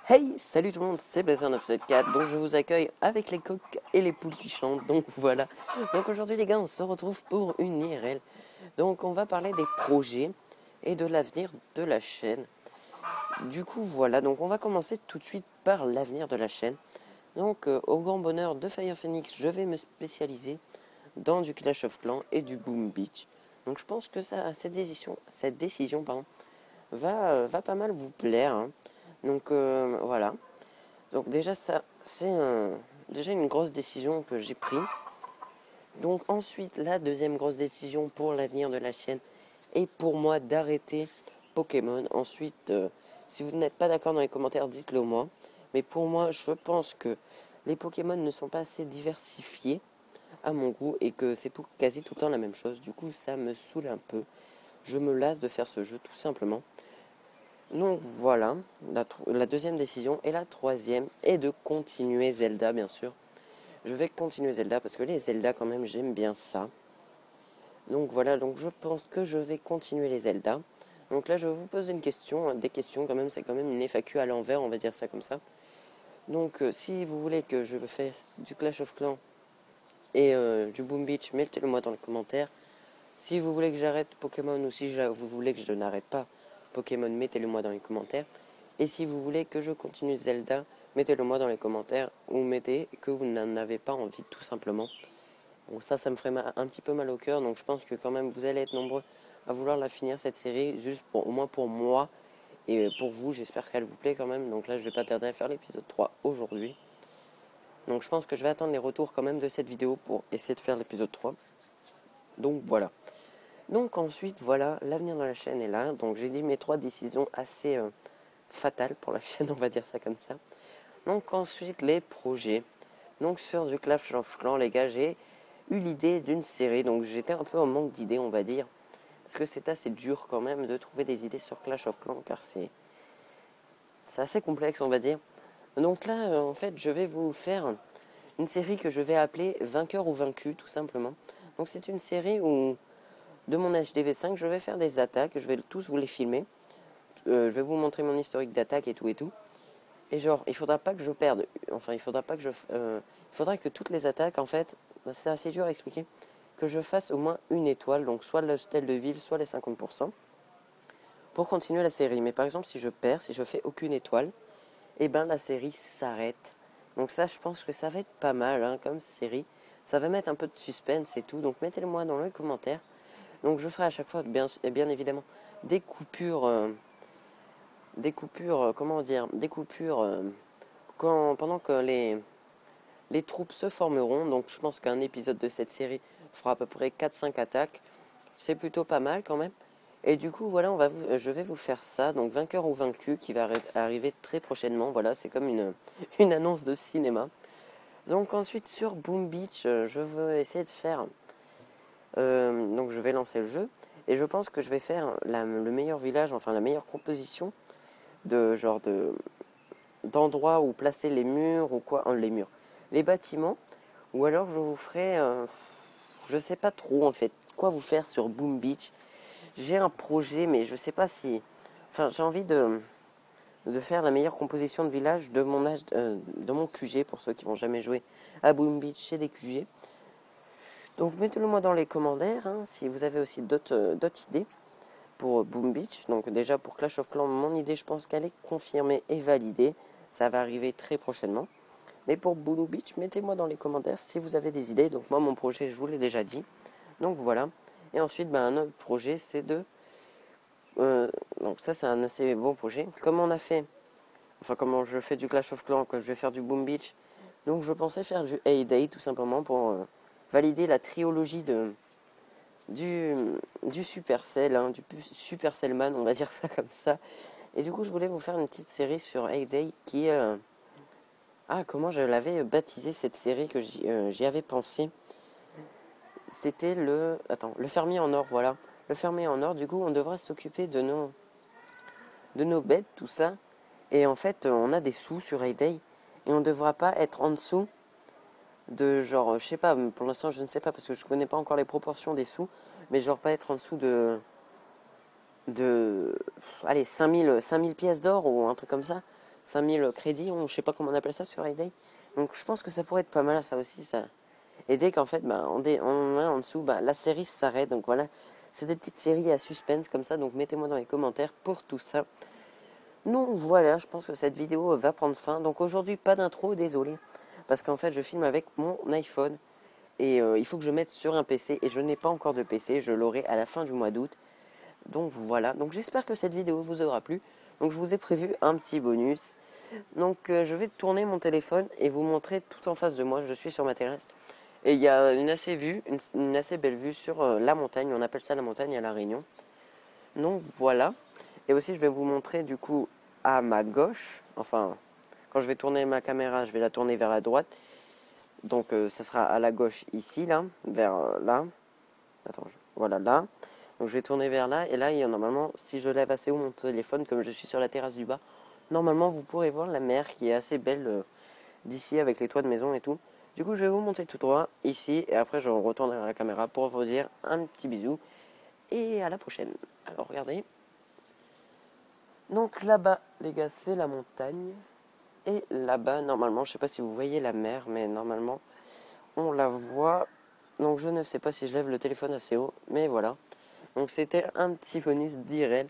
Hey, salut tout le monde, c'est Blazer974, donc je vous accueille avec les coqs et les poules qui chantent, donc voilà. Donc aujourd'hui les gars, on se retrouve pour une IRL. Donc on va parler des projets et de l'avenir de la chaîne. Du coup voilà, donc on va commencer tout de suite par l'avenir de la chaîne. Donc au grand bonheur de Fire Phoenix, je vais me spécialiser dans du Clash of Clans et du Boom Beach. Donc je pense que cette décision va pas mal vous plaire, hein. Donc voilà. Donc déjà ça c'est déjà une grosse décision que j'ai prise. Donc ensuite la deuxième grosse décision pour l'avenir de la chaîne est pour moi d'arrêter Pokémon. Ensuite si vous n'êtes pas d'accord dans les commentaires, dites-le moi. Mais pour moi je pense que les Pokémon ne sont pas assez diversifiés à mon goût et que c'est quasi tout le temps la même chose. Du coup ça me saoule un peu. Je me lasse de faire ce jeu tout simplement. Donc voilà, la deuxième décision. Et la troisième est de continuer Zelda, bien sûr. Je vais continuer Zelda parce que les Zelda, quand même, j'aime bien ça. Donc voilà, donc je pense que je vais continuer les Zelda. Donc là, je vais vous poser une question, des questions quand même. C'est quand même une FAQ à l'envers, on va dire ça comme ça. Donc si vous voulez que je fasse du Clash of Clans et du Boom Beach, mettez-le moi dans les commentaires. Si vous voulez que j'arrête Pokémon ou si vous voulez que je n'arrête pas Pokémon, mettez-le moi dans les commentaires. Et si vous voulez que je continue Zelda, mettez-le moi dans les commentaires ou mettez que vous n'en avez pas envie tout simplement. Bon, ça me ferait un petit peu mal au cœur, donc je pense que quand même vous allez être nombreux à vouloir la finir cette série, juste au moins pour moi et pour vous, j'espère qu'elle vous plaît quand même. Donc là je vais pas tarder à faire l'épisode 3 aujourd'hui. Donc je pense que je vais attendre les retours quand même de cette vidéo pour essayer de faire l'épisode 3. Donc voilà. Donc ensuite, voilà, l'avenir de la chaîne est là. Donc j'ai dit mes 3 décisions assez fatales pour la chaîne, on va dire ça comme ça. Donc ensuite, les projets. Donc sur du Clash of Clans, les gars, j'ai eu l'idée d'une série. Donc j'étais un peu en manque d'idées, on va dire. Parce que c'est assez dur quand même de trouver des idées sur Clash of Clans, car c'est assez complexe, on va dire. Donc là, en fait, je vais vous faire une série que je vais appeler Vainqueur ou Vaincu, tout simplement. Donc c'est une série où de mon HDV5, je vais faire des attaques, je vais tous vous les filmer. Je vais vous montrer mon historique d'attaque et tout et tout. Et genre, il faudra pas que je perde. Enfin, il faudra pas que il faudra que toutes les attaques, en fait, c'est assez dur à expliquer, que je fasse au moins une étoile, donc soit le stèle de ville, soit les 50%, pour continuer la série. Mais par exemple, si je perds, si je fais aucune étoile, et ben la série s'arrête. Donc ça, je pense que ça va être pas mal, hein, comme série. Ça va mettre un peu de suspense et tout. Donc mettez-le moi dans les commentaires. Donc je ferai à chaque fois, bien évidemment, des coupures, comment dire, des coupures pendant que les troupes se formeront. Donc je pense qu'un épisode de cette série fera à peu près 4-5 attaques. C'est plutôt pas mal quand même. Et du coup, voilà, je vais vous faire ça. Donc vainqueur ou vaincu qui va arriver très prochainement. Voilà, c'est comme une annonce de cinéma. Donc ensuite sur Boom Beach, je veux essayer de faire... donc je vais lancer le jeu. Et je pense que je vais faire le meilleur village, enfin la meilleure composition de genre d'endroits où placer les murs ou quoi, les murs, les bâtiments. Ou alors je vous ferai, je sais pas trop en fait, quoi vous faire sur Boom Beach. J'ai un projet, mais je sais pas si, enfin j'ai envie de faire la meilleure composition de village de mon âge, de mon QG pour ceux qui n'ont jamais joué à Boom Beach chez des QG. Donc mettez-le moi dans les commentaires hein, si vous avez aussi d'autres idées pour Boom Beach. Donc déjà pour Clash of Clans, mon idée je pense qu'elle est confirmée et validée. Ça va arriver très prochainement. Mais pour Boom Beach, mettez-moi dans les commentaires si vous avez des idées. Donc moi mon projet je vous l'ai déjà dit. Donc voilà. Et ensuite un autre projet c'est donc ça c'est un assez bon projet. Comme on a fait, enfin comment je fais du Clash of Clans, que je vais faire du Boom Beach. Donc je pensais faire du Hay-Day tout simplement pour valider la trilogie du Supercell, hein, du Supercellman, on va dire ça comme ça. Et du coup, je voulais vous faire une petite série sur Hay-Day qui... comment je l'avais baptisé cette série que j'y avais pensé. C'était le fermier en or, voilà. Le fermier en or, du coup, on devra s'occuper de nos bêtes, tout ça. Et en fait, on a des sous sur Hay-Day. Et on ne devra pas être en dessous de genre, je sais pas, pour l'instant je ne sais pas parce que je connais pas encore les proportions des sous, mais genre pas être en dessous allez, 5000 pièces d'or ou un truc comme ça. 5000 crédits, je sais pas comment on appelle ça sur Hayday. Donc je pense que ça pourrait être pas mal ça aussi. Ça. Et dès qu'en fait, on a en dessous, la série s'arrête. Donc voilà, c'est des petites séries à suspense comme ça. Donc mettez-moi dans les commentaires pour tout ça. Donc voilà, je pense que cette vidéo va prendre fin. Donc aujourd'hui, pas d'intro, désolé. Parce qu'en fait, je filme avec mon iPhone. Et il faut que je mette sur un PC. Et je n'ai pas encore de PC, je l'aurai à la fin du mois d'août. Donc voilà, donc j'espère que cette vidéo vous aura plu. Donc je vous ai prévu un petit bonus. Donc je vais tourner mon téléphone et vous montrer tout en face de moi. Je suis sur ma terrasse. Et il y a une assez belle vue sur la montagne. On appelle ça la montagne à La Réunion. Donc voilà. Et aussi je vais vous montrer du coup à ma gauche. Enfin, quand je vais tourner ma caméra, je vais la tourner vers la droite. Donc ça sera à la gauche ici, là, vers là. Attends, voilà là. Donc je vais tourner vers là. Et là, il y a normalement, si je lève assez haut mon téléphone, comme je suis sur la terrasse du bas, normalement vous pourrez voir la mer qui est assez belle d'ici avec les toits de maison et tout. Du coup, je vais vous montrer tout droit ici. Et après, je retournerai à la caméra pour vous dire un petit bisou. Et à la prochaine. Alors regardez. Donc là-bas, les gars, c'est la montagne. Et là-bas, normalement, je sais pas si vous voyez la mer, mais normalement, on la voit. Donc je ne sais pas si je lève le téléphone assez haut, mais voilà. Donc c'était un petit bonus d'IRL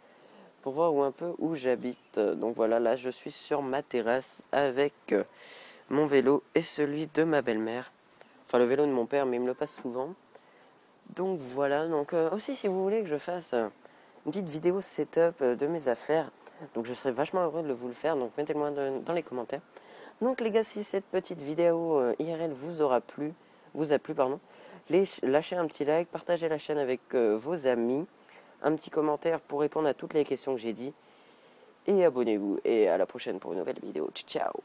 pour voir un peu où j'habite. Donc voilà, là je suis sur ma terrasse avec mon vélo et celui de ma belle-mère. Enfin le vélo de mon père, mais il me le passe souvent. Donc voilà, donc aussi si vous voulez que je fasse une petite vidéo setup de mes affaires, donc je serais vachement heureux de vous le faire, donc mettez-le-moi dans les commentaires. Donc les gars, si cette petite vidéo IRL vous a plu, pardon, lâchez un petit like, partagez la chaîne avec vos amis, un petit commentaire pour répondre à toutes les questions que j'ai dit, et abonnez-vous, et à la prochaine pour une nouvelle vidéo. Ciao.